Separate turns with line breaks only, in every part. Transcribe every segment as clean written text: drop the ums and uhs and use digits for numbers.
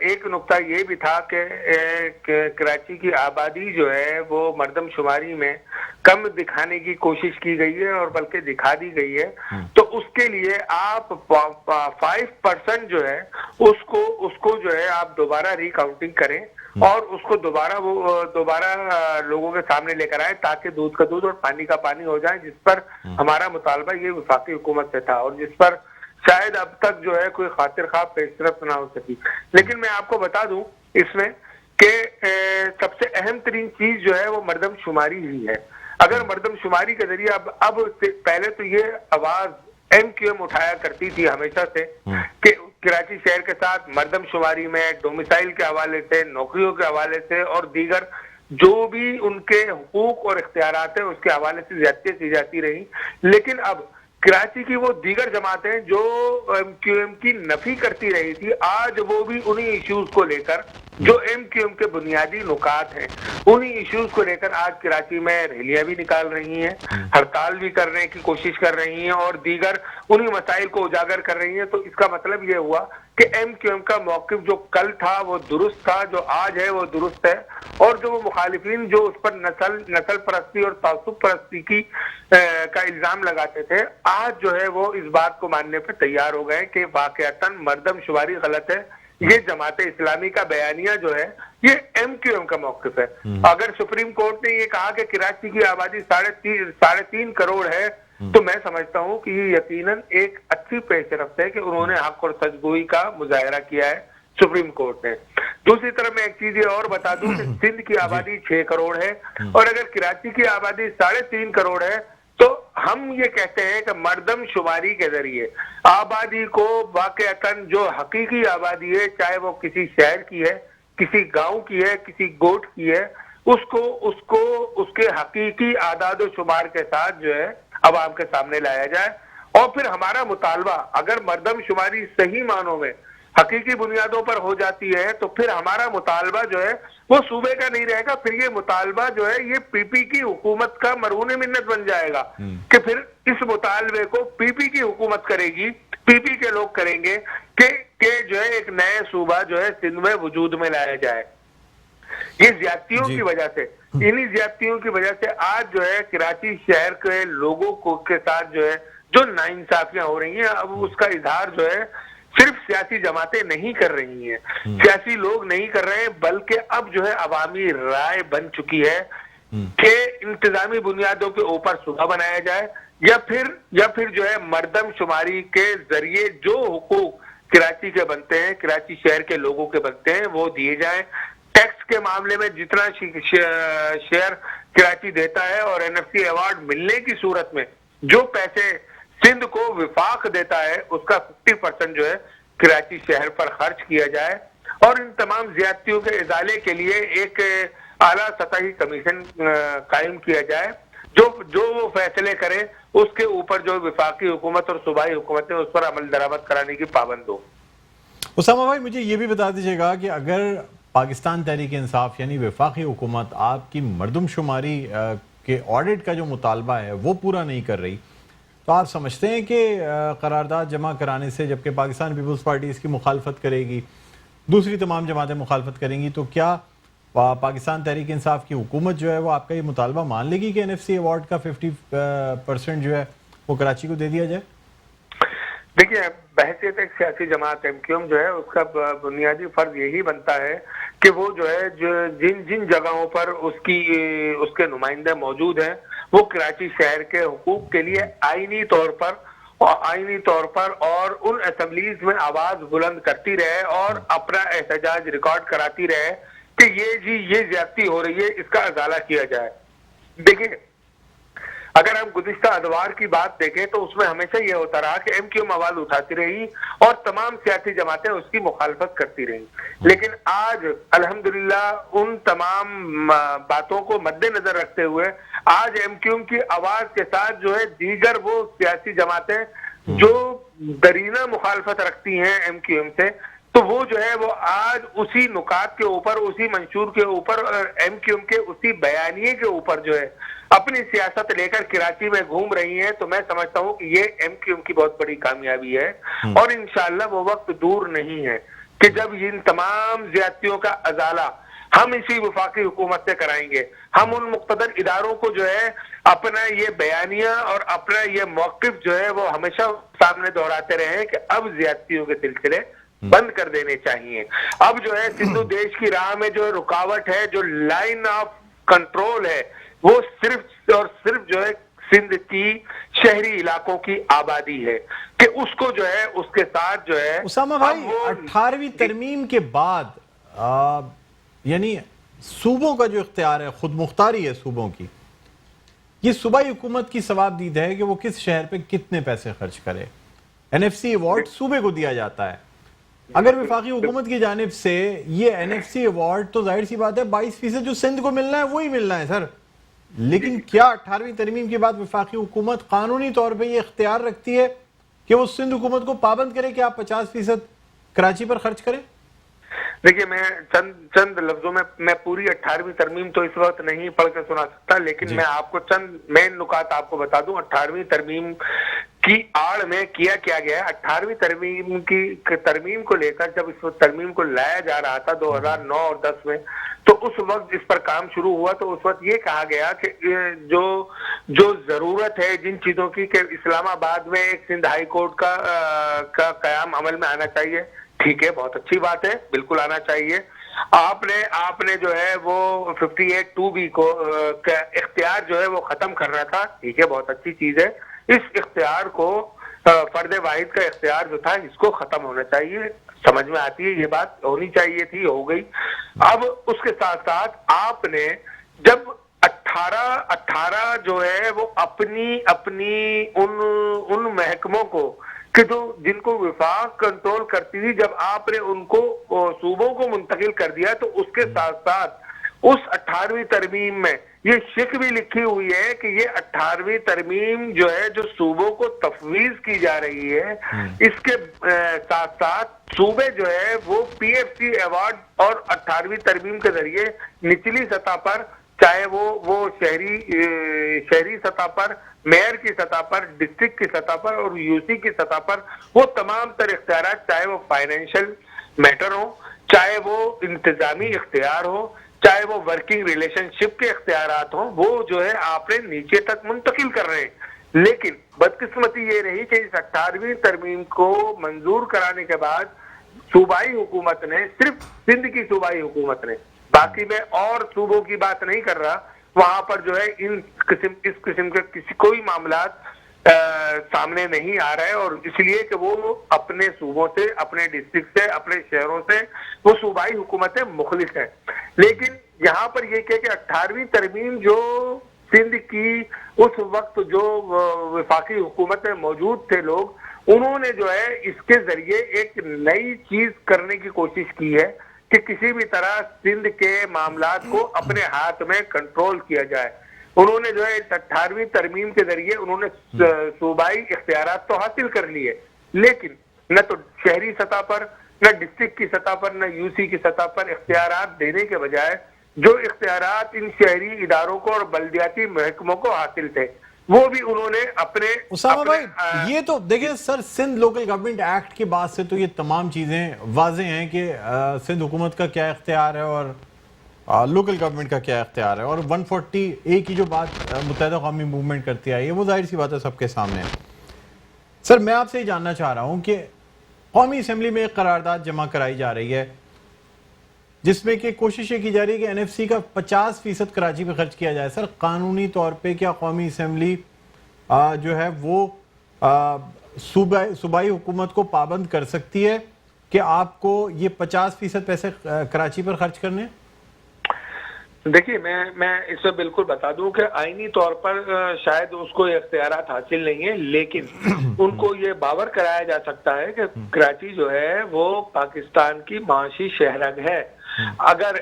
ایک نقطہ یہ بھی تھا کہ کراچی کی آبادی جو ہے وہ مردم شماری میں کم دکھانے کی کوشش کی گئی ہے اور بلکہ دکھا دی گئی ہے. تو اس کے لیے آپ 5% جو ہے اس کو جو ہے آپ دوبارہ ریکاؤنٹنگ کریں اور اس کو دوبارہ لوگوں کے سامنے لے کر آئے تاکہ دودھ کا دودھ اور پانی کا پانی ہو جائے, جس پر ہمارا مطالبہ یہ وفاقی حکومت سے تھا اور جس پر شاید اب تک جو ہے کوئی خاطر خواہ پیش رفت نہ ہو سکی. لیکن میں آپ کو بتا دوں اس میں کہ سب سے اہم ترین چیز جو ہے وہ مردم شماری ہی ہے. اگر مردم شماری کے ذریعے اب پہلے تو یہ آواز ایم کیو ایم اٹھایا کرتی تھی ہمیشہ سے کہ کراچی شہر کے ساتھ مردم شماری میں ڈومیسائل کے حوالے سے, نوکریوں کے حوالے سے اور دیگر جو بھی ان کے حقوق اور اختیارات ہیں اس کے حوالے سے زیادتی کی جاتی رہی. لیکن اب کراچی کی وہ دیگر جماعتیں جو ایم کیو ایم کی نفی کرتی رہی تھی, آج وہ بھی انہی ایشوز کو لے کر جو ایم کیو ایم کے بنیادی نکات ہیں انہی ایشوز کو لے کر آج کراچی میں ریلیاں بھی نکال رہی ہیں, ہڑتال بھی کرنے کی کوشش کر رہی ہیں اور دیگر انہی مسائل کو اجاگر کر رہی ہیں. تو اس کا مطلب یہ ہوا کہ ایم کیو ایم کا موقف جو کل تھا وہ درست تھا, جو آج ہے وہ درست ہے, اور جو وہ مخالفین جو اس پر نسل پرستی اور تعصب پرستی کا الزام لگاتے تھے, آج جو ہے وہ اس بات کو ماننے پہ تیار ہو گئے کہ واقعتاً مردم شماری غلط ہے. یہ جماعت اسلامی کا بیانیہ جو ہے یہ ایم کیو ایم کا موقف ہے. اگر سپریم کورٹ نے یہ کہا کہ کراچی کی آبادی 3.5 کروڑ ہے تو میں سمجھتا ہوں کہ یہ یقیناً ایک اچھی پیش رفت ہے کہ انہوں نے حق اور سچگوئی کا مظاہرہ کیا ہے سپریم کورٹ نے. دوسری طرف میں ایک چیز یہ اور بتا دوں کہ سندھ کی آبادی 6 کروڑ ہے اور اگر کراچی کی آبادی 3.5 کروڑ ہے تو ہم یہ کہتے ہیں کہ مردم شماری کے ذریعے آبادی کو واقعتاً جو حقیقی آبادی ہے, چاہے وہ کسی شہر کی ہے, کسی گاؤں کی ہے, کسی گوٹ کی ہے, اس کے حقیقی اعداد و شمار کے ساتھ جو ہے عوام کے سامنے لایا جائے. اور پھر ہمارا مطالبہ اگر مردم شماری صحیح معنوں میں حقیقی بنیادوں پر ہو جاتی ہے تو پھر ہمارا مطالبہ جو ہے وہ صوبے کا نہیں رہے گا, پھر یہ مطالبہ جو ہے یہ پی پی کی حکومت کا مرہون منت بن جائے گا کہ پھر اس مطالبے کو پی پی کی حکومت کرے گی, پی پی کے لوگ کریں گے کہ جو ہے ایک نئے صوبہ جو ہے سندھ میں وجود میں لایا جائے. یہ زیادتیوں کی وجہ سے, انہی زیادتیوں کی وجہ سے آج جو ہے کراچی شہر کے لوگوں کے ساتھ جو ہے جو ناانصافیاں ہو رہی ہیں, اب اس کا اظہار جو ہے صرف سیاسی جماعتیں نہیں کر رہی ہیں, سیاسی لوگ نہیں کر رہے ہیں, بلکہ اب جو ہے عوامی رائے بن چکی ہے کہ انتظامی بنیادوں کے اوپر صوبہ بنایا جائے یا پھر جو ہے مردم شماری کے ذریعے جو حقوق کراچی کے بنتے ہیں, کراچی شہر کے لوگوں کے بنتے ہیں وہ دیے جائیں. ٹیکس کے معاملے میں جتنا شیئر کراچی دیتا ہے اور این ایف سی ایوارڈ ملنے کی صورت میں جو پیسے سندھ کو وفاق دیتا ہے اس کا 50% جو ہے کراچی شہر پر خرچ کیا جائے اور ان تمام زیادتیوں کے ازالے کے لیے ایک اعلیٰ سطحی کمیشن قائم کیا جائے جو وہ فیصلے کرے اس کے اوپر جو وفاقی حکومت اور صوبائی حکومتیں اس پر عمل درآمد کرانے کی پابند ہو.
اسامہ بھائی مجھے یہ بھی بتا دیجیے گا کہ اگر پاکستان تحریک انصاف یعنی وفاقی حکومت آپ کی مردم شماری کے آڈٹ کا جو مطالبہ ہے وہ پورا نہیں کر رہی تو آپ سمجھتے ہیں کہ قرارداد جمع کرانے سے, جبکہ پاکستان پیپلز پارٹی اس کی مخالفت کرے گی, دوسری تمام جماعتیں مخالفت کریں گی, تو کیا پاکستان تحریک انصاف کی حکومت جو ہے وہ آپ کا یہ مطالبہ مان لے گی کہ این ایف سی ایوارڈ کا 50% جو ہے وہ کراچی کو دے دیا جائے؟
دیکھیے, بحثیت ایک سیاسی جماعت ایم کیو ایم جو ہے اس کا بنیادی فرض یہی بنتا ہے کہ وہ جو ہے جن جگہوں پر اس کے نمائندے موجود ہیں وہ کراچی شہر کے حقوق کے لیے آئینی طور پر اور ان اسمبلیز میں آواز بلند کرتی رہے اور اپنا احتجاج ریکارڈ کراتی رہے کہ یہ زیادتی ہو رہی ہے, اس کا ازالہ کیا جائے. دیکھیں, اگر ہم گزشتہ ادوار کی بات دیکھیں تو اس میں ہمیشہ یہ ہوتا رہا کہ ایم کیو ایم آواز اٹھاتی رہی اور تمام سیاسی جماعتیں اس کی مخالفت کرتی رہیں. لیکن آج الحمدللہ ان تمام باتوں کو مد نظر رکھتے ہوئے آج ایم کیو ایم کی آواز کے ساتھ جو ہے دیگر وہ سیاسی جماعتیں جو درینہ مخالفت رکھتی ہیں ایم کیو ایم سے, تو وہ جو ہے وہ آج اسی نکات کے اوپر، اسی منشور کے اوپر اور ایم کیو ایم کے اسی بیانیے کے اوپر جو ہے اپنی سیاست لے کر کراچی میں گھوم رہی ہیں. تو میں سمجھتا ہوں کہ یہ ایم کیو ایم کی بہت بڑی کامیابی ہے، اور انشاءاللہ وہ وقت دور نہیں ہے کہ جب ان تمام زیادتیوں کا ازالہ ہم اسی وفاقی حکومت سے کرائیں گے. ہم ان مقتدر اداروں کو جو ہے اپنا یہ بیانیہ اور اپنا یہ موقف جو ہے وہ ہمیشہ سامنے دہراتے رہے ہیں کہ اب زیادتیوں کے سلسلے بند کر دینے چاہیے. اب جو ہے سندھو دیش کی راہ میں جو رکاوٹ ہے، جو لائن آف کنٹرول ہے، وہ صرف اور صرف جو ہے سندھ کی شہری علاقوں کی آبادی ہے کہ اس کو جو ہے اس کے ساتھ جو ہے
اسامہ بھائی 18ویں ترمیم کے بعد یعنی صوبوں کا جو اختیار ہے، خود مختاری ہے صوبوں کی، یہ صوبائی حکومت کی ثوابدید ہے کہ وہ کس شہر پہ کتنے پیسے خرچ کرے. این ایف سی ایوارڈ صوبے کو دیا جاتا ہے. اگر وفاقی حکومت کی جانب سے یہ این ایف سی ایوارڈ تو ظاہر سی بات ہے 22% جو سندھ کو ملنا ہے وہی ملنا ہے سر. لیکن کیا 18ویں ترمیم کے بعد وفاقی حکومت قانونی طور پہ یہ اختیار رکھتی ہے کہ وہ سندھ حکومت کو پابند کرے کہ آپ 50% کراچی پر خرچ کریں؟
دیکھیے میں چند لفظوں میں پوری 18ویں ترمیم تو اس وقت نہیں پڑھ کے سنا سکتا، لیکن میں آپ کو چند مین نکات آپ کو بتا دوں. 18ویں ترمیم کی آڑ میں کیا گیا ہے. 18ویں ترمیم کی ترمیم کو لے کر جب اس وقت ترمیم کو لایا جا رہا تھا 2009 اور 10 میں، تو اس وقت اس پر کام شروع ہوا تو اس وقت یہ کہا گیا کہ جو ضرورت ہے جن چیزوں کی کہ اسلام آباد میں ایک سندھ ہائی کورٹ کا قیام عمل میں آنا چاہیے. ٹھیک ہے، بہت اچھی بات ہے، بالکل آنا چاہیے. آپ نے جو ہے وہ 58(2)B کو اختیار جو ہے وہ ختم کرنا تھا. ٹھیک ہے، بہت اچھی چیز ہے. اس اختیار کو فرد واحد کا اختیار جو تھا اس کو ختم ہونا چاہیے. سمجھ میں آتی ہے، یہ بات ہونی چاہیے تھی، ہو گئی. اب اس کے ساتھ ساتھ آپ نے جب 18 جو ہے وہ اپنی ان محکموں کو کہ جن کو وفاق کنٹرول کرتی تھی، جب آپ نے ان کو صوبوں کو منتقل کر دیا تو اس کے ساتھ ساتھ اس 18ویں ترمیم میں یہ شک بھی لکھی ہوئی ہے کہ یہ 18ویں ترمیم جو ہے جو صوبوں کو تفویض کی جا رہی ہے، اس کے ساتھ ساتھ صوبے جو ہے وہ پی ایف سی ایوارڈ اور 18ویں ترمیم کے ذریعے نچلی سطح پر، چاہے وہ شہری سطح پر، میئر کی سطح پر، ڈسٹرکٹ کی سطح پر اور یو سی کی سطح پر، وہ تمام تر اختیارات، چاہے وہ فائنینشل میٹر ہو، چاہے وہ انتظامی اختیار ہو، چاہے وہ ورکنگ ریلیشن شپ کے اختیارات ہوں، وہ جو ہے آپ نے نیچے تک منتقل کر رہے ہیں. لیکن بدقسمتی یہ رہی کہ اس 18ویں ترمیم کو منظور کرانے کے بعد صوبائی حکومت نے، صرف سندھ کی صوبائی حکومت نے، باقی میں اور صوبوں کی بات نہیں کر رہا، وہاں پر جو ہے اس قسم کے کوئی معاملات سامنے نہیں آ رہے، اور اس لیے کہ وہ اپنے صوبوں سے، اپنے ڈسٹرکٹ سے، اپنے شہروں سے وہ صوبائی حکومتیں مخلص ہیں. لیکن یہاں پر یہ کہ 18ویں ترمیم جو سندھ کی اس وقت جو وفاقی حکومت میں موجود تھے لوگ، انہوں نے جو ہے اس کے ذریعے ایک نئی چیز کرنے کی کوشش کی ہے کہ کسی بھی طرح سندھ کے معاملات کو اپنے ہاتھ میں کنٹرول کیا جائے. انہوں نے جو ہے 18ویں ترمیم کے ذریعے انہوں نے صوبائی اختیارات تو حاصل کر لیے، لیکن نہ تو شہری سطح پر، نہ ڈسٹرکٹ کی سطح پر، نہ یو سی کی سطح پر اختیارات دینے کے بجائے جو اختیارات ان شہری اداروں کو اور بلدیاتی محکموں کو حاصل تھے وہ بھی انہوں نے اپنے.
اسامہ بھائی یہ تو دیکھیں سر، سندھ لوکل گورنمنٹ ایکٹ کی بات سے تو یہ تمام چیزیں واضح ہیں کہ سندھ حکومت کا کیا اختیار ہے اور لوکل گورنمنٹ کا کیا اختیار ہے، اور 140A کی جو بات متحدہ قومی موومنٹ کرتی آئی ہے وہ ظاہر سی بات ہے سب کے سامنے ہے. سر میں آپ سے یہ جاننا چاہ رہا ہوں کہ قومی اسمبلی میں ایک قرارداد جمع کرائی جا رہی ہے جس میں کہ کوشش یہ کی جا رہی ہے کہ این ایف سی کا 50% کراچی پہ خرچ کیا جائے. سر قانونی طور پہ کیا قومی اسمبلی جو ہے وہ صوبائی حکومت کو پابند کر سکتی ہے کہ آپ کو یہ 50% پیسے کراچی پر خرچ کرنے؟
دیکھیے میں اس میں بالکل بتا دوں کہ آئینی طور پر شاید اس کو اختیارات حاصل نہیں ہیں، لیکن ان کو یہ باور کرایا جا سکتا ہے کہ کراچی جو ہے وہ پاکستان کی معاشی شہرگ ہے. اگر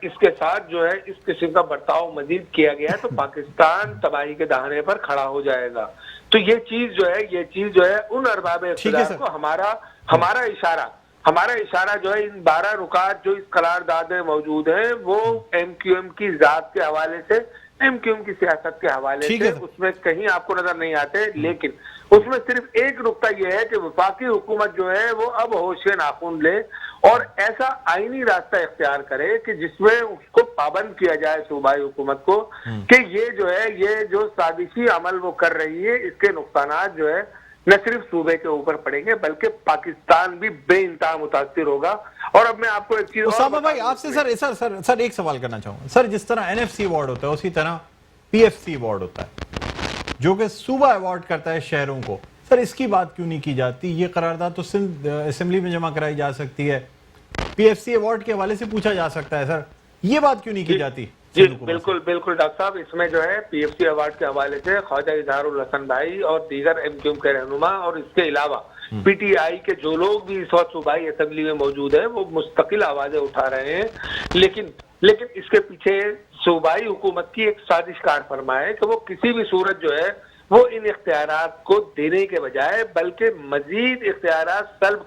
اس کے ساتھ جو ہے اس قسم کا برتاؤ مزید کیا گیا تو پاکستان تباہی کے دہانے پر کھڑا ہو جائے گا. تو یہ چیز جو ہے ان ارباب اقتدار کو ہمارا اشارہ ہمارا اشارہ جو ہے ان 12 رکات جو اس قرارداد میں موجود ہیں وہ ایم کیو ایم کی ذات کے حوالے سے، ایم کیو ایم کی سیاست کے حوالے
ٹھیک
سے
ہے سر۔
اس میں کہیں آپ کو نظر نہیں آتے، لیکن اس میں صرف ایک نقطہ یہ ہے کہ وفاقی حکومت جو ہے وہ اب ہوش ناخن لے اور ایسا آئینی راستہ اختیار کرے کہ جس میں اس کو پابند کیا جائے صوبائی حکومت کو کہ یہ جو ہے یہ جو سازشی عمل وہ کر رہی ہے اس کے نقصانات جو ہے نہ صرف صوبے کے اوپر پڑیں گے بلکہ پاکستان بھی بے انتہا متاثر ہوگا۔ اور اب میں آپ کو ایک چیز اور
اسامہ
بتا
بھائی
دوں
آپ سے سر ایک سوال کرنا چاہوں گا سر، جس طرح این ایف سی ایوارڈ ہوتا ہے اسی طرح پی ایف سی ایوارڈ ہوتا ہے جو کہ صوبہ ایوارڈ کرتا ہے شہروں کو، سر اس کی بات کیوں نہیں کی جاتی؟ یہ قرارداد تو سندھ اسمبلی میں جمع کرائی جا سکتی ہے، پی ایف سی ایوارڈ کے حوالے سے پوچھا جا سکتا ہے، سر یہ بات کیوں نہیں کی جاتی؟
جی بالکل ڈاکٹر صاحب، اس میں جو ہے پی ایف سی ایوارڈ کے حوالے سے خواجہ اظہار الحسن بھائی اور دیگر ایم کیو ایم کے رہنما اور اس کے علاوہ پی ٹی آئی کے جو لوگ بھی اس وقت صوبائی اسمبلی میں موجود ہیں وہ مستقل آوازیں اٹھا رہے ہیں، لیکن اس کے پیچھے صوبائی حکومت کی ایک سازش کار فرما ہے کہ وہ کسی بھی صورت جو ہے وہ ان اختیارات کو دینے کے بجائے بلکہ مزید اختیارات سلب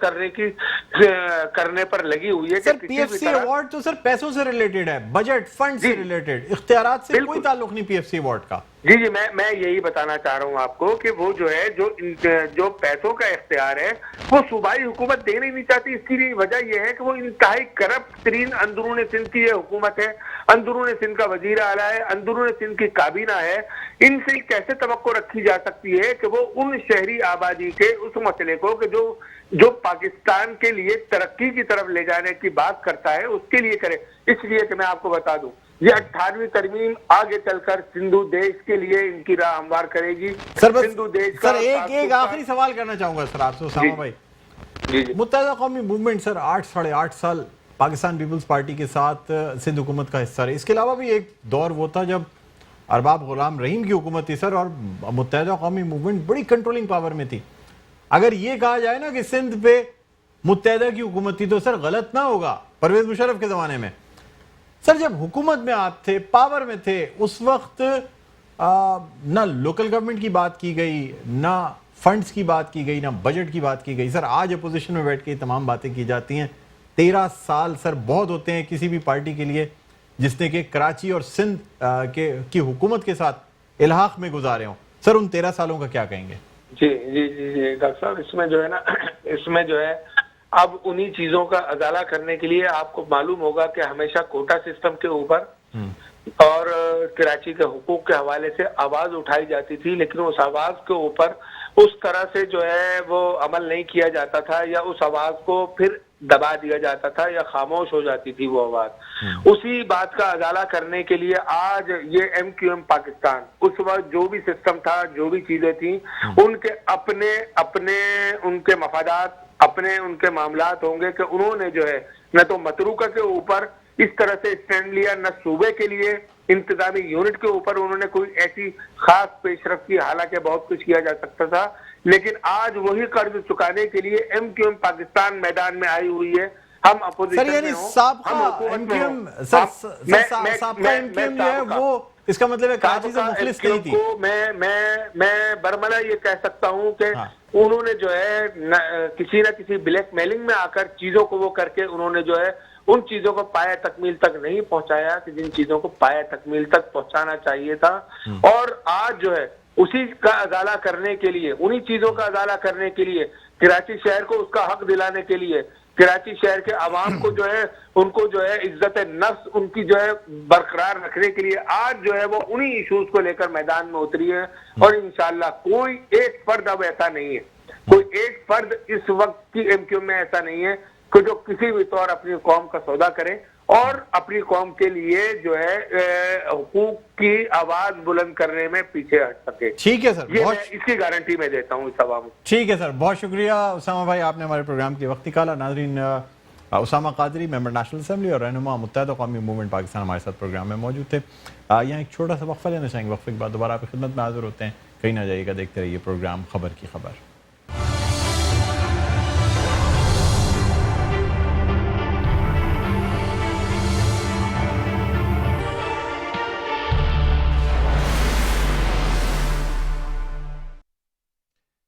کرنے پر لگی ہوئی ہے کہ
سر پی ایف سی ایوارڈ تو سر پیسوں سے ریلیٹڈ ہے، بجٹ فنڈ سے ریلیٹڈ، اختیارات سے کوئی تعلق نہیں پی ایف سی ایوارڈ کا۔
جی میں یہی بتانا چاہ رہا ہوں آپ کو کہ وہ جو ہے جو پیسوں کا اختیار ہے وہ صوبائی حکومت دینا ہی نہیں چاہتی۔ اس کی وجہ یہ ہے کہ وہ انتہائی کرپٹ ترین اندرون سندھ کی یہ حکومت ہے، اندرون سندھ کا وزیر اعلیٰ ہے، اندرون سندھ کی کابینہ ہے، ان سے کیسے توقع رکھی جا سکتی ہے کہ وہ ان شہری آبادی کے اس مسئلے کو کہ جو پاکستان کے لیے ترقی کی طرف لے جانے کی بات کرتا ہے اس کے لیے کرے۔ اس لیے کہ میں آپ کو بتا دوں یہ 18ویں ترمیم آگے چل کر سندھو دیش کے لیے ان کی راہ ہموار کرے گی۔
سندھو دیش کا ایک آخری سوال کرنا چاہوں گا سر آپ سے اسامہ بھائی، متحدہ قومی موومنٹ سر 8 ساڑھے 8 سال پاکستان پیپلز پارٹی کے ساتھ سندھ حکومت کا حصہ رہی، اس کے علاوہ بھی ایک دور وہ تھا جب ارباب غلام رحیم کی حکومت تھی سر اور متحدہ قومی موومنٹ بڑی کنٹرولنگ پاور میں تھی۔ اگر یہ کہا جائے نا کہ سندھ پہ متحدہ کی حکومت تھی تو سر غلط نہ ہوگا پرویز مشرف کے زمانے میں۔ سر جب حکومت میں آپ تھے، پاور میں تھے، اس وقت نہ لوکل گورنمنٹ کی بات کی گئی، نہ فنڈز کی بات کی گئی، نہ بجٹ کی بات کی گئی۔ سر آج اپوزیشن میں بیٹھ کے یہ تمام باتیں کی جاتی ہیں۔ 13 سال سر بہت ہوتے ہیں کسی بھی پارٹی کے لیے جس نے کہ کراچی اور سندھ کی حکومت کے ساتھ الحاق میں گزارے ہوں۔ سر ان 13 سالوں کا کیا کہیں گے؟
جی ڈاکٹر صاحب، اس میں جو ہے نا اس میں جو ہے اب انہی چیزوں کا ازالہ کرنے کے لیے آپ کو معلوم ہوگا کہ ہمیشہ کوٹا سسٹم کے اوپر اور کراچی کے حقوق کے حوالے سے آواز اٹھائی جاتی تھی، لیکن اس آواز کے اوپر اس طرح سے جو ہے وہ عمل نہیں کیا جاتا تھا یا اس آواز کو پھر دبا دیا جاتا تھا یا خاموش ہو جاتی تھی وہ آواز۔ اسی بات کا ازالہ کرنے کے لیے آج یہ ایم کیو ایم پاکستان اس وقت جو بھی سسٹم تھا، جو بھی چیزیں تھیں، ان کے اپنے ان کے مفادات، اپنے ان کے معاملات ہوں گے کہ انہوں نے جو ہے نہ تو متروکہ کے اوپر اس طرح سے اسٹینڈ لیا، نہ صوبے کے لیے انتظامی یونٹ کے اوپر انہوں نے کوئی ایسی خاص پیش رفت کی، حالانکہ بہت کچھ کیا جا سکتا تھا۔ لیکن آج وہی قرض چکانے کے لیے ایم کیو ایم پاکستان میدان میں آئی ہوئی ہے۔ ہم اپوزیشن میں ہوں، ہم حکومت میں ہوں۔
سابقہ ایم کیو ایم جو ہے وہ اس کا مطلب ہے کراچی سے مخلص نہیں تھی۔
میں برملا یہ کہہ سکتا ہوں کہ انہوں نے جو ہے کسی نہ کسی بلیک میلنگ میں آ کر چیزوں کو وہ کر کے انہوں نے جو ہے ان چیزوں کو پایہ تکمیل تک نہیں پہنچایا کہ جن چیزوں کو پایہ تکمیل تک پہنچانا چاہیے تھا۔ اور آج جو ہے اسی کا ازالہ کرنے کے لیے، انہی چیزوں کا ازالہ کرنے کے لیے، کراچی شہر کو اس کا حق دلانے کے لیے، کراچی شہر کے عوام کو جو ہے ان کو جو ہے عزت نفس ان کی جو ہے برقرار رکھنے کے لیے آج جو ہے وہ انہی ایشوز کو لے کر میدان میں اتری ہے۔ اور انشاءاللہ کوئی ایک فرد اب ایسا نہیں ہے، کوئی ایک فرد اس وقت کی ایم کیو میں ایسا نہیں ہے کہ جو کسی بھی طور اپنی قوم کا سودا کرے اور اپنی قوم کے لیے جو ہے حقوق کی آواز بلند کرنے میں پیچھے ہٹ سکے۔
ٹھیک ہے سر،
یہ میں اس کی گارنٹی میں دیتا ہوں اس عوام کو۔
ٹھیک ہے سر، بہت شکریہ اسامہ بھائی، آپ نے ہمارے پروگرام کی وقت نکالا۔ ناظرین، اسامہ قادری ممبر نیشنل اسمبلی اور رہنما متحدہ قومی موومنٹ پاکستان ہمارے ساتھ پروگرام میں موجود تھے۔ یہاں ایک چھوٹا سا وقفہ لینا چاہیں گے، وقفے کے بعد دوبارہ آپ کی خدمت میں حاضر ہوتے ہیں۔ کہیں نہ جائیے گا، دیکھتے رہیے پروگرام خبر کی خبر۔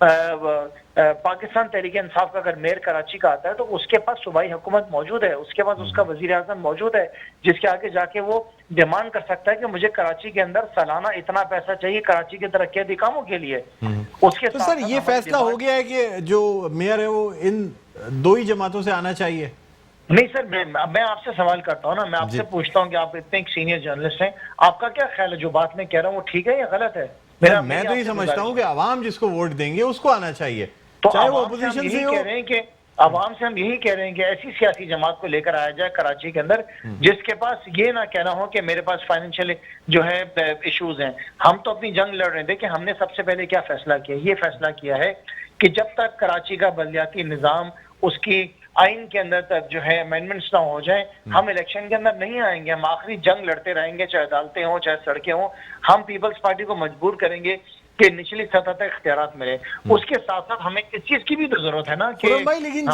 پاکستان تحریک انصاف کا اگر میئر کراچی کا آتا ہے تو اس کے پاس صوبائی حکومت موجود ہے، اس کے پاس اس کا وزیر اعظم موجود ہے، جس کے آگے جا کے وہ ڈیمانڈ کر سکتا ہے کہ مجھے کراچی کے اندر سالانہ اتنا پیسہ چاہیے کراچی کے ترقیاتی کاموں کے لیے۔ اس کے
تو سر یہ فیصلہ ہو گیا ہے کہ جو میئر ہے وہ ان دو ہی جماعتوں سے آنا چاہیے؟
نہیں سر، میں آپ سے سوال کرتا ہوں نا، میں آپ سے پوچھتا ہوں کہ آپ اتنے ایک سینئر جرنلسٹ ہیں، آپ کا کیا خیال ہے جو بات میں کہہ رہا ہوں وہ ٹھیک ہے یا غلط ہے؟
میں تو یہ سمجھتا ہوں کہ عوام جس کو ووٹ دیں گے اس کو آنا چاہیے، چاہے وہ اپوزیشن سے ہو۔
عوام سے ہم یہی کہہ رہے ہیں کہ ایسی سیاسی جماعت کو لے کر آیا جائے کراچی کے اندر جس کے پاس یہ نہ کہنا ہو کہ میرے پاس فائنینشیل جو ہے ایشوز ہیں۔ ہم تو اپنی جنگ لڑ رہے ہیں۔ دیکھیں ہم نے سب سے پہلے کیا فیصلہ کیا، یہ فیصلہ کیا ہے کہ جب تک کراچی کا بلدیاتی نظام اس کی آئین کے اندر تک جو ہے امینڈمنٹس نہ ہو جائیں، ہم الیکشن کے اندر نہیں آئیں گے، ہم آخری جنگ لڑتے رہیں گے، چاہے عدالتیں ہوں چاہے سڑکیں ہوں۔ ہم پیپلز پارٹی کو مجبور کریں گے کہ نچلی سطح تک اختیارات ملے۔ اس کے ساتھ ساتھ ہمیں اس چیز کی بھی تو ضرورت ہے نا کہ
بھائی لیکن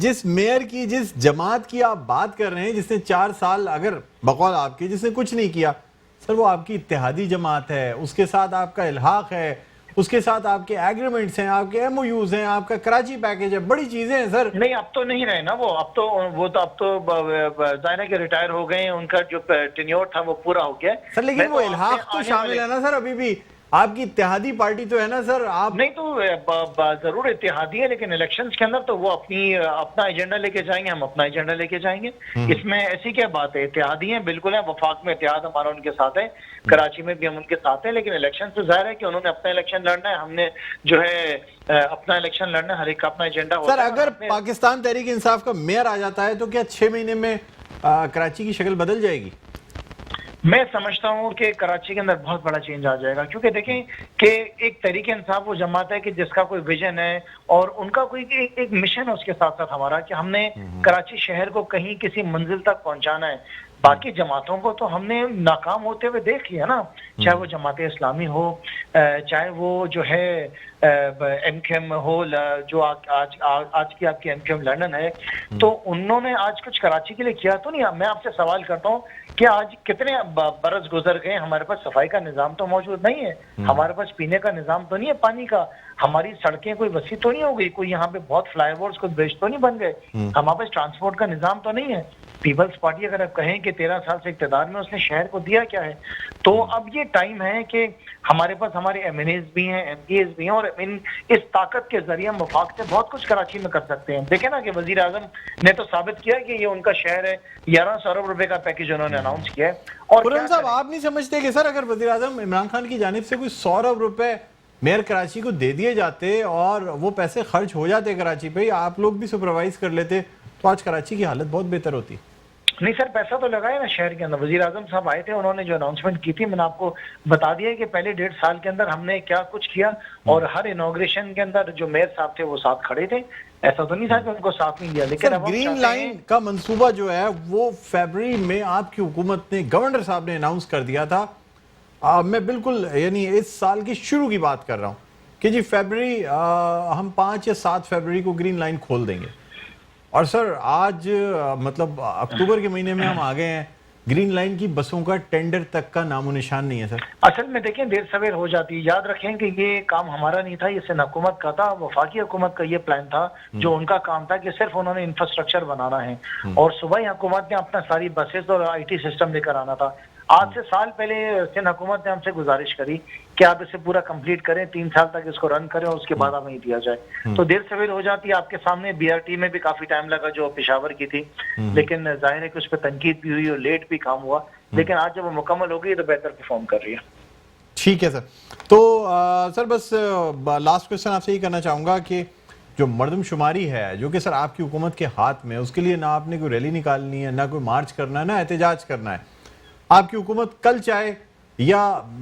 جس میئر کی جس جماعت کی آپ بات کر رہے ہیں جس نے 4 سال اگر بقول آپ کے جس نے کچھ نہیں کیا، سر وہ آپ کی اتحادی جماعت ہے، اس کے ساتھ آپ کا الحاق ہے، اس کے ساتھ آپ کے ایگریمنٹس ہیں، آپ کے ایم او یوز ہیں، آپ کا کراچی پیکیج ہے، بڑی چیزیں ہیں سر۔
نہیں اب تو نہیں رہے نا وہ، اب تو ظاہر ہے کہ ریٹائر ہو گئے ہیں، ان کا جو ٹینیور تھا وہ پورا ہو گیا
سر۔ لیکن وہ الحاق تو شامل ہے نا سر، ابھی بھی آپ کی اتحادی پارٹی تو ہے نا سر۔ آپ
نہیں تو ضرور اتحادی ہے، لیکن الیکشنز کے اندر تو وہ اپنا ایجنڈا لے کے جائیں گے، ہم اپنا ایجنڈا لے کے جائیں گے۔ اس میں ایسی کیا بات ہے، اتحادی ہیں بالکل ہیں، وفاق میں اتحاد ہمارا ان کے ساتھ ہے، کراچی میں بھی ہم ان کے ساتھ ہیں، لیکن الیکشن تو ظاہر ہے کہ انہوں نے اپنا الیکشن لڑنا ہے، ہم نے جو ہے اپنا الیکشن لڑنا ہے، ہر ایک کا اپنا ایجنڈا ہوتا ہے۔
سر اگر پاکستان تحریک انصاف کا میئر آ جاتا ہے تو کیا 6 مہینے میں کراچی کی شکل بدل جائے گی؟
میں سمجھتا ہوں کہ کراچی کے اندر بہت بڑا چینج آ جائے گا، کیونکہ دیکھیں کہ ایک تحریک انصاف وہ جماعت ہے کہ جس کا کوئی ویژن ہے اور ان کا کوئی ایک مشن ہے اس کے ساتھ ساتھ ہمارا کہ ہم نے کراچی شہر کو کہیں کسی منزل تک پہنچانا ہے۔ باقی جماعتوں کو تو ہم نے ناکام ہوتے ہوئے دیکھ لیا نا، چاہے وہ جماعت اسلامی ہو، چاہے وہ جو ہے ایم کیو ایم ہو، جو آج کی آپ کی ایم کیو ایم لندن ہے، تو انہوں نے آج کچھ کراچی کے لیے کیا تو نہیں۔ میں آپ سے سوال کرتا ہوں کہ آج کتنے برس گزر گئے، ہمارے پاس صفائی کا نظام تو موجود نہیں ہے، ہمارے پاس پینے کا نظام تو نہیں ہے پانی کا، ہماری سڑکیں کوئی وسیع تو نہیں ہو گئی، کوئی یہاں پہ بہت فلائی اوورز کوئی برج تو نہیں بن گئے، ہمارے پاس ٹرانسپورٹ کا نظام تو نہیں ہے۔ پیپلز پارٹی اگر آپ کہیں کہ 13 سال سے اقتدار میں اس نے شہر کو دیا کیا ہے، تو اب یہ ٹائم ہے کہ ہمارے پاس ہمارے ایم این ایز بھی ہیں، ایم پی ایز بھی ہیں، اور اس طاقت کے ذریعے ہم وفاق سے بہت کچھ کراچی میں کر سکتے ہیں۔ دیکھیں نا کہ وزیر اعظم نے تو ثابت کیا کہ یہ ان کا شہر ہے، 1100 ارب روپے کا پیکیج انہوں نے اناؤنس کیا ہے۔ اور
قرآن صاحب آپ نہیں سمجھتے کہ سر اگر وزیر اعظم عمران خان کی جانب سے کوئی 100 ارب روپے میئر کراچی کو دے دیے جاتے اور وہ پیسے خرچ ہو جاتے کراچی پہ، آپ لوگ بھی سپروائز کر لیتے تو آج کراچی کی حالت بہت بہتر ہوتی؟
نہیں سر، پیسہ تو لگایا نا شہر کے اندر، وزیر اعظم صاحب آئے تھے، انہوں نے جو اناؤنسمنٹ کی تھی میں نے آپ کو بتا دیا کہ پہلے 1.5 سال کے اندر ہم نے کیا کچھ کیا، اور ہر انوگریشن کے اندر جو میئر صاحب تھے وہ ساتھ کھڑے تھے، ایسا تو نہیں تھا کہ ان کو ساتھ نہیں دیا۔ لیکن
گرین لائن کا منصوبہ جو ہے وہ فیبرری میں آپ کی حکومت نے، گورنر صاحب نے اناؤنس کر دیا تھا، میں بالکل یعنی اس سال کی شروع کی بات کر رہا ہوں کہ جی فیبرری ہم 5 یا 7 فیبرری کو گرین لائن کھول دیں گے، اور سر آج مطلب اکتوبر کے مہینے میں ہم آ گئے ہیں، گرین لائن کی بسوں کا ٹینڈر تک کا نام و نشان نہیں ہے سر۔
اصل میں دیکھیں دیر سویر ہو جاتی ہے، یاد رکھیں کہ یہ کام ہمارا نہیں تھا، یہ سندھ حکومت کا تھا، وفاقی حکومت کا یہ پلان تھا، جو ان کا کام تھا کہ صرف انہوں نے انفراسٹرکچر بنانا ہے، اور صوبائی حکومت نے اپنا ساری بسز اور آئی ٹی سسٹم لے کر آنا تھا۔ آج سے سال پہلے سندھ حکومت نے ہم سے گزارش کری کہ آپ اسے پورا کمپلیٹ کریں، 3 سال تک اس کو رن کریں اور اس کے بعد ہمیں دیا جائے، تو دیر سویر ہو جاتی ہے۔ آپ کے سامنے بی آر ٹی میں بھی کافی ٹائم لگا جو پشاور کی تھی، لیکن ظاہر ہے کہ اس پہ تنقید بھی ہوئی اور لیٹ بھی کام ہوا، لیکن آج جب وہ مکمل ہو گئی تو بہتر پرفارم کر رہی ہے۔
ٹھیک ہے سر، تو سر بس لاسٹ کویسچن آپ سے یہ کرنا چاہوں گا کہ جو مردم شماری ہے جو کہ سر آپ کی حکومت کے ہاتھ میں، اس کے لیے نہ آپ نے کوئی ریلی نکالنی ہے، نہ کوئی مارچ کرنا ہے، نہ احتجاج کرنا ہے، آپ کی حکومت کل چاہے یا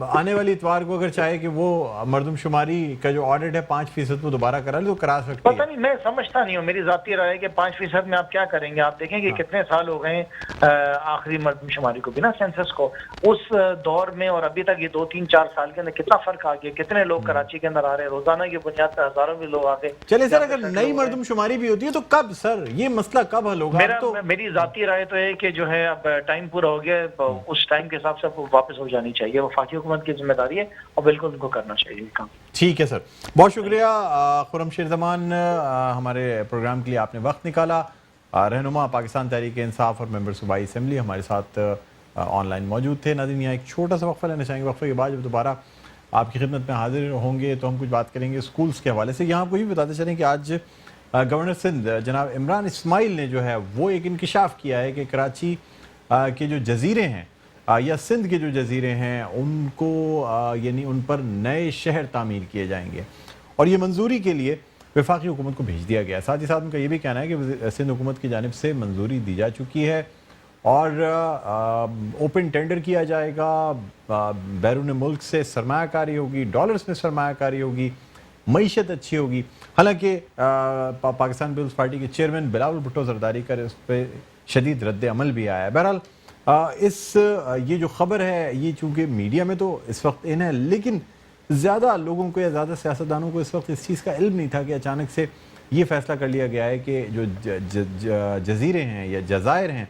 آنے والی اتوار کو اگر چاہے کہ وہ مردم شماری کا جو آڈٹ ہے 5% وہ دوبارہ کرا لے تو کرا سکتی ہے؟
پتہ نہیں، میں سمجھتا نہیں ہوں، میری ذاتی رائے ہے کہ 5% میں آپ کیا کریں گے؟ آپ دیکھیں کہ کتنے سال ہو گئے آخری مردم شماری کو بنا سینسس کو، اس دور میں اور ابھی تک یہ 2-3-4 سال کے اندر کتنا فرق آ گیا، کتنے لوگ کراچی کے اندر آ رہے ہیں، روزانہ کی بنیاد پر ہزاروں بھی لوگ آ گئے۔
چلے سر اگر نئی مردم شماری بھی ہوتی ہے تو کب سر یہ مسئلہ کب حل ہوگا؟
میری ذاتی رائے تو ہے کہ جو ہے اب ٹائم پورا ہو گیا، اس ٹائم کے حساب سے واپس ہو جانی چاہیے۔ چاہیے. وفاقی حکومت کی ذمہ داری ہے اور بالکل ان کو کرنا چاہیے یہ کام.
ٹھیک ہے سر, بہت شکریہ خرم شیر زمان, ہمارے پروگرام کے لیے آپ نے وقت نکالا. رہنما پاکستان تحریک انصاف اور ممبر صوبائی اسمبلی ہمارے ساتھ آن لائن موجود تھے. ناظرین یہاں ایک چھوٹا سا وقفہ لینا چاہیں گے, وقفے کے بعد جب دوبارہ آپ کی خدمت میں حاضر ہوں گے تو ہم کچھ بات کریں گے اسکولس کے حوالے سے. یہاں آپ کو یہ بتاتے چلیں کہ آج گورنر سندھ جناب عمران اسماعیل نے جو ہے وہ ایک انکشاف کیا ہے کہ کراچی کے جو جزیرے ہیں یا سندھ کے جو جزیرے ہیں ان کو یعنی ان پر نئے شہر تعمیر کیے جائیں گے, اور یہ منظوری کے لیے وفاقی حکومت کو بھیج دیا گیا. ساتھ ہی ساتھ ان کا یہ بھی کہنا ہے کہ سندھ حکومت کی جانب سے منظوری دی جا چکی ہے اور اوپن ٹینڈر کیا جائے گا. بیرون ملک سے سرمایہ کاری ہوگی, ڈالرز میں سرمایہ کاری ہوگی, معیشت اچھی ہوگی. حالانکہ پاکستان پیپلز پارٹی کے چیئرمین بلاول بھٹو زرداری کا اس پہ شدید رد عمل بھی آیا ہے. بہرحال یہ جو خبر ہے یہ چونکہ میڈیا میں تو اس وقت ان ہے, لیکن زیادہ لوگوں کو یا زیادہ سیاستدانوں کو اس وقت اس چیز کا علم نہیں تھا کہ اچانک سے یہ فیصلہ کر لیا گیا ہے کہ جو جزیرے ہیں یا جزائر ہیں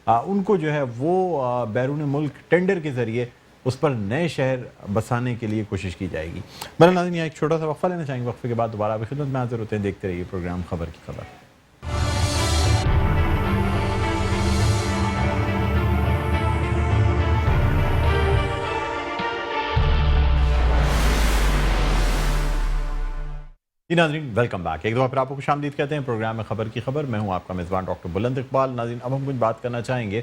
ان کو جو ہے وہ بیرون ملک ٹینڈر کے ذریعے اس پر نئے شہر بسانے کے لیے کوشش کی جائے گی. میرا ناظرین یہاں ایک چھوٹا سا وقفہ لینا چاہیں گے, وقفے کے بعد دوبارہ آپ کی خدمت میں حاضر ہوتے ہیں. دیکھتے رہیے پروگرام خبر کی خبر. ناظرین ویلکم بیک, ایک دفعہ پھر آپ کو خوش آمدید کہتے ہیں پروگرام میں خبر کی خبر. میں ہوں آپ کا میزبان ڈاکٹر بلند اقبال. ناظرین اب ہم کچھ بات کرنا چاہیں گے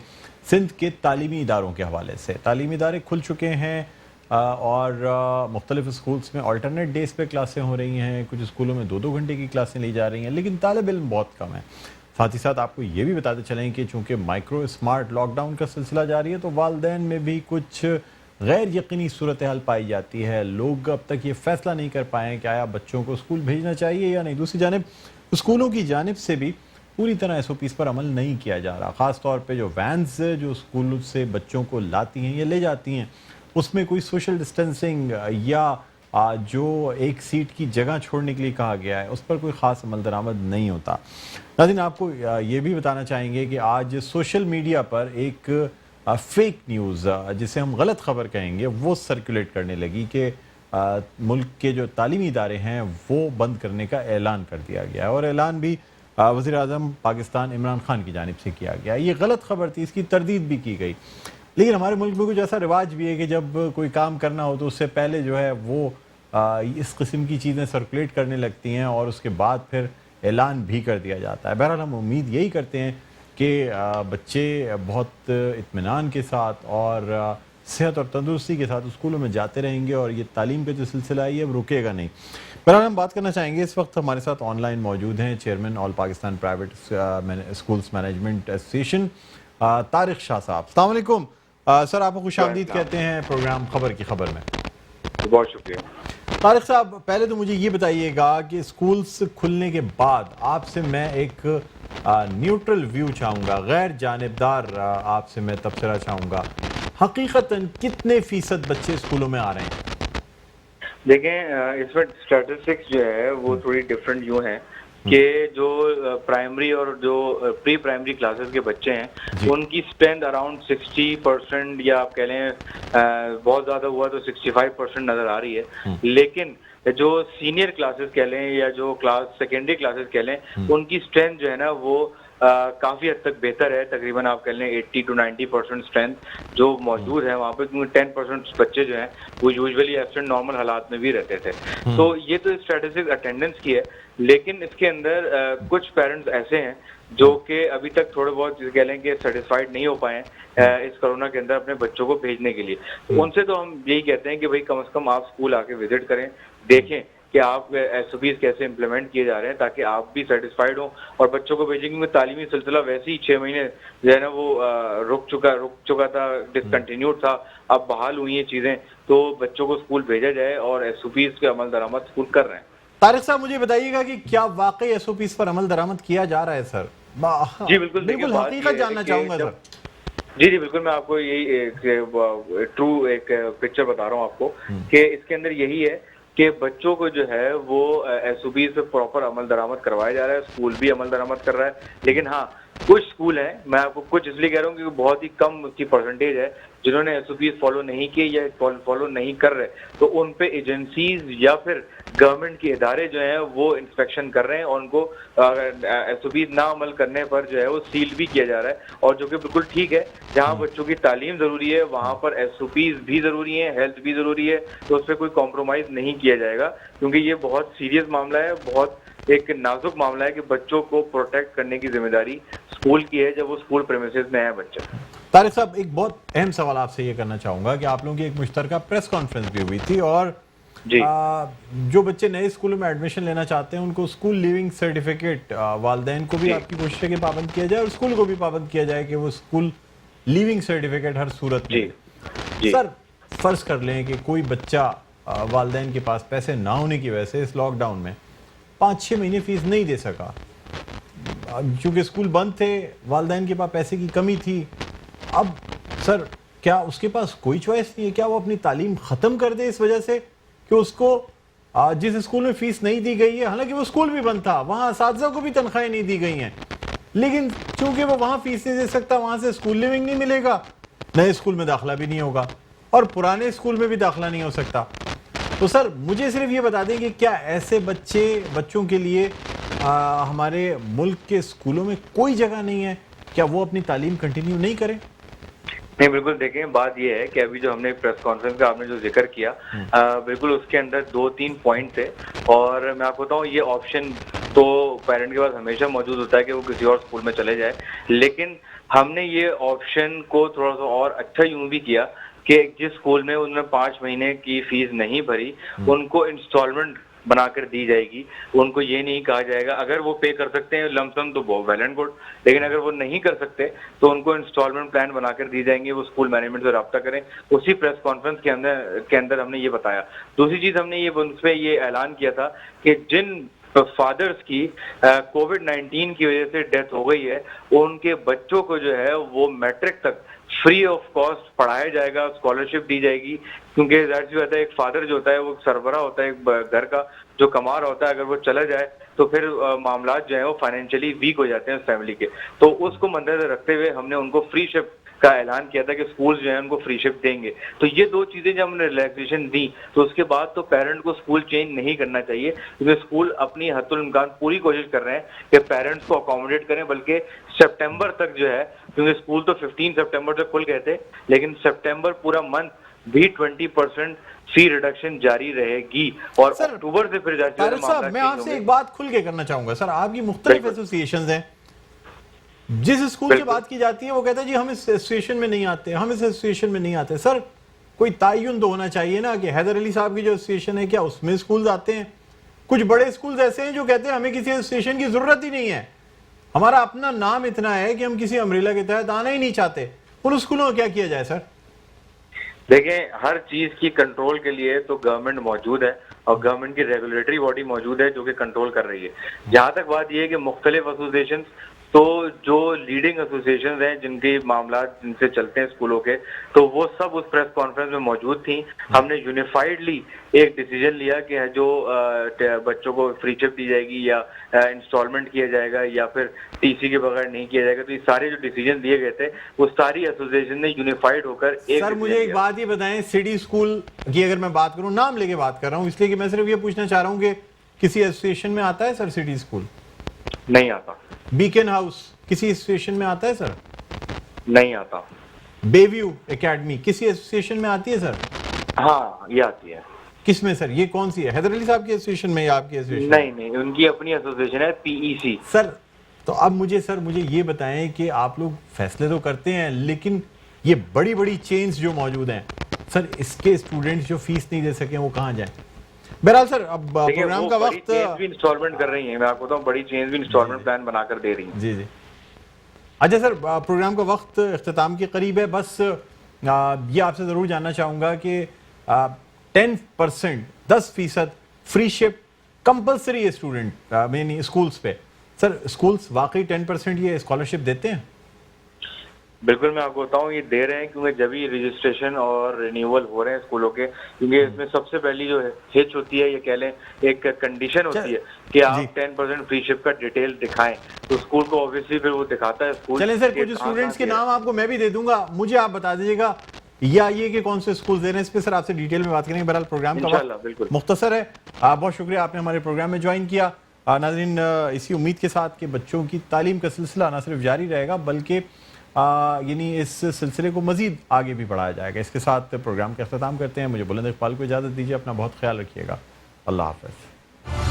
سندھ کے تعلیمی اداروں کے حوالے سے. تعلیمی ادارے کھل چکے ہیں اور مختلف اسکولس میں آلٹرنیٹ ڈیز پہ کلاسیں ہو رہی ہیں, کچھ اسکولوں میں 2-2 گھنٹے کی کلاسیں لی جا رہی ہیں, لیکن طالب علم بہت کم ہیں. ساتھ ہی ساتھ آپ کو یہ بھی بتاتے چلیں کہ چونکہ مائکرو اسمارٹ لاک ڈاؤن کا سلسلہ جاری ہے تو والدین میں بھی کچھ غیر یقینی صورتحال پائی جاتی ہے. لوگ اب تک یہ فیصلہ نہیں کر پائے کہ آیا بچوں کو اسکول بھیجنا چاہیے یا نہیں. دوسری جانب اسکولوں کی جانب سے بھی پوری طرح ایس او پیز پر عمل نہیں کیا جا رہا. خاص طور پہ جو وینز جو اسکول سے بچوں کو لاتی ہیں یا لے جاتی ہیں اس میں کوئی سوشل ڈسٹینسنگ یا جو ایک سیٹ کی جگہ چھوڑنے کے لیے کہا گیا ہے اس پر کوئی خاص عمل درآمد نہیں ہوتا. ناظرین آپ کو یہ بھی بتانا چاہیں گے کہ آج سوشل میڈیا پر ایک فیک نیوز جسے ہم غلط خبر کہیں گے وہ سرکولیٹ کرنے لگی کہ ملک کے جو تعلیمی ادارے ہیں وہ بند کرنے کا اعلان کر دیا گیا ہے, اور اعلان بھی وزیر اعظم پاکستان عمران خان کی جانب سے کیا گیا. یہ غلط خبر تھی, اس کی تردید بھی کی گئی, لیکن ہمارے ملک میں کچھ ایسا رواج بھی ہے کہ جب کوئی کام کرنا ہو تو اس سے پہلے جو ہے وہ اس قسم کی چیزیں سرکولیٹ کرنے لگتی ہیں اور اس کے بعد پھر اعلان بھی کر دیا جاتا ہے. بہرحال ہم امید یہی کرتے ہیں کہ بچے بہت اطمینان کے ساتھ اور صحت اور تندرستی کے ساتھ اسکولوں میں جاتے رہیں گے اور یہ تعلیم کا جو سلسلہ ہے یہ اب رکے گا نہیں. بہرحال ہم بات کرنا چاہیں گے, اس وقت ہمارے ساتھ آن لائن موجود ہیں chairman all Pakistan private schools management association Tariq Shah صاحب. السلام علیکم سر, آپ کو خوش آمدید کہتے ہیں پروگرام خبر کی خبر میں.
بہت شکریہ.
طارق صاحب پہلے تو مجھے یہ بتائیے گا کہ اسکولس کھلنے کے بعد آپ سے میں ایک نیوٹرل ویو چاہوں گا, غیر جانبدار آپ سے میں تبصرہ چاہوں گا, حقیقتاً کتنے فیصد بچے اسکولوں میں آ رہے ہیں؟
دیکھیں اس میں اسٹیٹسٹکس جو ہے وہ تھوڑی ڈفرینٹ یوں ہیں کہ جو پرائمری اور جو پری پرائمری کلاسز کے بچے ہیں ان کی اسٹرینتھ اراؤنڈ 60% یا آپ کہہ لیں بہت زیادہ ہوا تو 65% نظر آ رہی ہے. لیکن جو سینئر کلاسز کہہ لیں یا جو سیکنڈری کلاسز کہہ لیں ان کی اسٹرینتھ جو ہے نا وہ کافی حد تک بہتر ہے. تقریباً آپ کہہ لیں 80 to 90% اسٹرینتھ جو موجود ہے وہاں پہ, کیونکہ 10% بچے جو ہیں وہ یوزولی ایبسنٹ نارمل حالات میں بھی رہتے تھے. تو یہ تو اسٹیٹسٹک اٹینڈنس کی ہے, لیکن اس کے اندر کچھ پیرنٹس ایسے ہیں جو کہ ابھی تک تھوڑے بہت کہہ لیں کہ سیٹسفائیڈ نہیں ہو پائے اس کرونا کے اندر اپنے بچوں کو بھیجنے کے لیے. ان سے تو ہم یہی کہتے ہیں کہ بھائی کم از کم آپ اسکول آ کے وزٹ کریں, دیکھیں کہ آپ ایس او پیز کیسے امپلیمنٹ کیے جا رہے ہیں تاکہ آپ بھی سیٹسفائیڈ ہوں اور بچوں کو بھیجیں گے. تعلیمی سلسلہ ویسے ہی 6 مہینے جو ہے نا وہ رک چکا تھا, ڈسکنٹینیوڈ تھا, اب بحال ہوئی ہیں چیزیں, تو بچوں کو اسکول بھیجا جائے اور ایس او پیز کے عمل درآمد اسکول کر رہے ہیں.
طارق صاحب مجھے بتائیے گا کہ کیا واقعی ایس او پیز پر عمل درآمد کیا جا رہا ہے سر؟
جی بالکل,
بالکل حقیقت جاننا چاہوں گا سر.
جی بالکل, میں آپ کو یہی ٹرو ایک پکچر بتا رہا ہوں آپ کو کہ اس کے اندر یہی ہے کہ بچوں کو جو ہے وہ ایس او پیز پہ پراپر عمل درآمد کروایا جا رہا ہے, اسکول بھی عمل درآمد کر رہا ہے. لیکن ہاں کچھ اسکول ہیں, میں آپ کو کچھ اس لیے کہہ رہا ہوں کہ بہت ہی کم اس کی پرسنٹیج ہے جنہوں نے ایس او پیز فالو نہیں کیے یا فالو نہیں کر رہے, تو ان پہ ایجنسیز یا پھر گورنمنٹ کے ادارے جو ہیں وہ انسپیکشن کر رہے ہیں, اور ان کو ایس او پیز نہ عمل کرنے پر جو ہے وہ سیل بھی کیا جا رہا ہے, اور جو کہ بالکل ٹھیک ہے. جہاں بچوں کی تعلیم ضروری ہے وہاں پر ایس او پیز بھی ضروری ہیں, ہیلتھ بھی ضروری ہے, تو اس پہ کوئی کمپرومائز نہیں کیا جائے گا, کیونکہ یہ بہت سیریس معاملہ ہے, بہت ایک نازک معاملہ ہے کہ بچوں کو پروٹیکٹ کرنے کی ذمہ داری اسکول کی ہے جب وہ اسکول پریمیسز میں ہے بچہ.
طارق صاحب, ایک بہت اہم سوال آپ سے یہ کرنا چاہوں گا کہ آپ لوگوں کی ایک مشترکہ پریس کانفرنس بھی ہوئی تھی, اور
جی
جو بچے نئے اسکولوں میں ایڈمیشن لینا چاہتے ہیں ان کو اسکول لیونگ سرٹیفکیٹ, والدین کو بھی آپ کی کوشش ہے کہ پابند کیا جائے اور اسکول کو بھی پابند کیا جائے کہ وہ اسکول لیونگ سرٹیفکیٹ ہر صورت میں. سر فرض کر لیں کہ کوئی بچہ والدین کے پاس پیسے نہ ہونے کی وجہ سے اس لاک ڈاؤن میں 5-6 مہینے فیس نہیں دے سکا, چونکہ اسکول بند تھے, والدین کے پاس پیسے کی کمی تھی. اب سر کیا اس کے پاس کوئی چوائس نہیں ہے؟ کیا وہ اپنی تعلیم ختم کر دے اس وجہ سے کہ اس کو جس اسکول میں فیس نہیں دی گئی ہے, حالانکہ وہ اسکول بھی بند تھا, وہاں اساتذہ کو بھی تنخواہیں نہیں دی گئی ہیں, لیکن چونکہ وہ وہاں فیس نہیں دے سکتا وہاں سے اسکول لیونگ نہیں ملے گا, نئے اسکول میں داخلہ بھی نہیں ہوگا اور پرانے اسکول میں بھی داخلہ نہیں ہو سکتا. تو سر مجھے صرف یہ بتا دیں کہ کیا ایسے بچوں کے لیے ہمارے ملک کے اسکولوں میں کوئی جگہ نہیں ہے, کیا وہ اپنی تعلیم کنٹینیو نہیں کریں؟
نہیں بالکل, دیکھیں بات یہ ہے کہ ابھی جو ہم نے پریس کانفرنس کا آپ نے جو ذکر کیا بالکل اس کے اندر 2-3 پوائنٹ تھے, اور میں آپ کو بتاؤں یہ آپشن تو پیرنٹ کے پاس ہمیشہ موجود ہوتا ہے کہ وہ کسی اور اسکول میں چلے جائے, لیکن ہم نے یہ آپشن کو تھوڑا سا اور اچھا یوں بھی کیا کہ جس اسکول میں انہوں نے 5 مہینے کی فیس نہیں بھری ان کو انسٹالمنٹ بنا کر دی جائے گی. ان کو یہ نہیں کہا جائے گا, اگر وہ پے کر سکتے ہیں لم سم تو ویل اینڈ گڈ, لیکن اگر وہ نہیں کر سکتے تو ان کو انسٹالمنٹ پلان بنا کر دی جائیں گے, وہ اسکول مینجمنٹ سے رابطہ کریں. اسی پریس کانفرنس کے اندر ہم نے یہ بتایا. دوسری چیز ہم نے یہ اس پہ یہ اعلان کیا تھا کہ جن فادرز کی کووڈ-19 کی وجہ سے ڈیتھ ہو گئی ہے ان کے بچوں کو جو ہے وہ میٹرک تک فری آف کاسٹ پڑھایا جائے گا, اسکالرشپ دی جائے گی, کیونکہ ظاہر سی بات ہے ایک فادر جو ہوتا ہے وہ سربراہ ہوتا ہے ایک گھر کا جو کما رہا ہوتا ہے, اگر وہ چلا جائے تو پھر معاملات جو ہیں وہ فائنینشلی ویک ہو جاتے ہیں اس فیملی کے. تو اس کو مد نظر رکھتے ہوئے ہم نے ان کو فری شپ کا اعلان کیا تھا کہ اسکول جو ہیں ان کو فری شپ دیں گے. تو یہ 2 چیزیں جب ہم نے ریلیکسیشن دی تو اس کے بعد تو پیرنٹ کو اسکول چینج نہیں کرنا چاہیے, کیونکہ اسکول اپنی حد الامکان پوری کوشش کر رہے ہیں کہ پیرنٹس کو اکوموڈیٹ کریں, بلکہ سپٹمبر تک جو ہے, کیونکہ اسکول تو 15 سپٹمبر تک کھل گئے تھے, لیکن سپٹمبر پورا منتھ بھی 20% فی ریڈکشن جاری رہے گی, اور اکتوبر سے پھر
میں آپ سے ایک بات کھل کے کرنا چاہوں گا. سر آپ کی مختلف ایسوسیشنز ہیں, جس اسکول کی بات کی جاتی ہے وہ کہتا ہے جی ہم اس ایسوسیشن میں نہیں آتے, ہم اس ایسوسیشن میں نہیں آتے. سر کوئی تعین تو ہونا چاہیے نا کہ حیدر علی صاحب کی جو ایسوسیشن ہے کیا اس میں اسکولز آتے ہیں؟ کچھ بڑے اسکولز ایسے ہیں جو کہتے ہیں ہمیں کسی ایسوسیشن کی ضرورت ہی نہیں ہے, ہمارا اپنا نام اتنا ہے کہ ہم کسی امبریلا کے تحت آنا ہی نہیں چاہتے. ان اسکولوں کو کیا کیا جائے سر؟
دیکھیں ہر چیز کی کنٹرول کے لیے تو گورنمنٹ موجود ہے, اور گورنمنٹ کی ریگولیٹری باڈی موجود ہے جو کہ کنٹرول کر رہی ہے. جہاں تک بات یہ ہے کہ مختلف ایسوسیشن, تو جو لیڈنگ ایسوسیشنز ہیں جن کے معاملات جن سے چلتے ہیں اسکولوں کے, تو وہ سب اس پریس کانفرنس میں موجود تھیں. ہم نے یونیفائڈلی ایک ڈیسیجن لیا کہ جو بچوں کو فری شپ دی جائے گی یا انسٹالمنٹ کیا جائے گا یا پھر ٹی سی کے بغیر نہیں کیا جائے گا, تو یہ سارے جو ڈیسیجن دیے گئے تھے وہ ساری ایسوسیشن نے یونیفائڈ ہو کر ایک.
سر مجھے ایک بات یہ بتائیں, سٹی اسکول کی اگر میں بات کروں, نام لے کے بات کر رہا ہوں اس لیے کہ میں صرف یہ پوچھنا چاہ رہا ہوں کہ کسی ایسوسیشن میں آتا ہے سر سٹی اسکول؟
نہیں آتا.
بیکن ہاؤس کسی ایسوسیشن میں آتا ہے سر؟
نہیں آتا.
بیویو اکیڈمی کسی ایسوسیشن میں آتی ہے سر؟
ہاں یہ آتی ہے.
کس میں سر؟ یہ کون سی ہے, حیدر علی صاحب کی ایسوسیشن میں یا آپ کی ایسوسیشن؟
نہیں, ان کی اپنی ایسوسیشن ہے PEC.
سر تو اب مجھے یہ بتائیں کہ آپ لوگ فیصلے تو کرتے ہیں, لیکن یہ بڑی بڑی چینز جو موجود ہیں سر, اس کے اسٹوڈنٹس جو فیس نہیں دے سکیں وہ کہاں جائیں؟ بہرحال سر اب پروگرام کا وقت
بھی انسٹالمنٹ کر رہی ہیں, میں آپ کو بتاؤں بڑی چینج بھی انسٹالمنٹ پلان بنا کر دے رہی ہیں.
جی. اچھا سر, پروگرام کا وقت اختتام کے قریب ہے, بس یہ آپ سے ضرور جاننا چاہوں گا کہ 10% فری شپ کمپلسری ہے اسٹوڈنٹ یعنی اسکولس پہ. سر اسکولس واقعی 10% یہ اسکالرشپ دیتے ہیں؟
بالکل میں آپ کو بتاؤں یہ دے رہے ہیں کیونکہ جب ہی رجسٹریشن اور رینیول ہو رہے ہیں اسکولوں کے، کیونکہ اس میں سب سے پہلی جو ہچ ہوتی ہے یہ کہہ لیں ایک کنڈیشن ہوتی ہے کہ آپ 10% فری شپ کا ڈیٹیل دکھائیں، تو اسکول کو اوبیسلی پھر وہ دکھاتا ہے اسکول۔
چلیں سر، کچھ اسٹوڈنٹس کے نام آپ کو میں بھی دے دوں گا، مجھے آپ بتا دیجیے گا یا یہ کہ کون سے اسکول دے رہے ہیں، اس پہ سر آپ سے ڈیٹیل میں بات کریں گے۔ بہرحال پروگرام کا وقت مختصر ہے، بہت شکریہ آپ نے ہمارے پروگرام میں جوائن کیا۔ ناظرین، اسی امید کے ساتھ کہ بچوں کی تعلیم کا سلسلہ نہ صرف جاری رہے گا بلکہ یعنی اس سلسلے کو مزید آگے بھی بڑھایا جائے گا۔ اس کے ساتھ پروگرام کا اختتام کرتے ہیں۔ مجھے بلند اقبال کو اجازت دیجیے، اپنا بہت خیال رکھیے گا، اللہ حافظ۔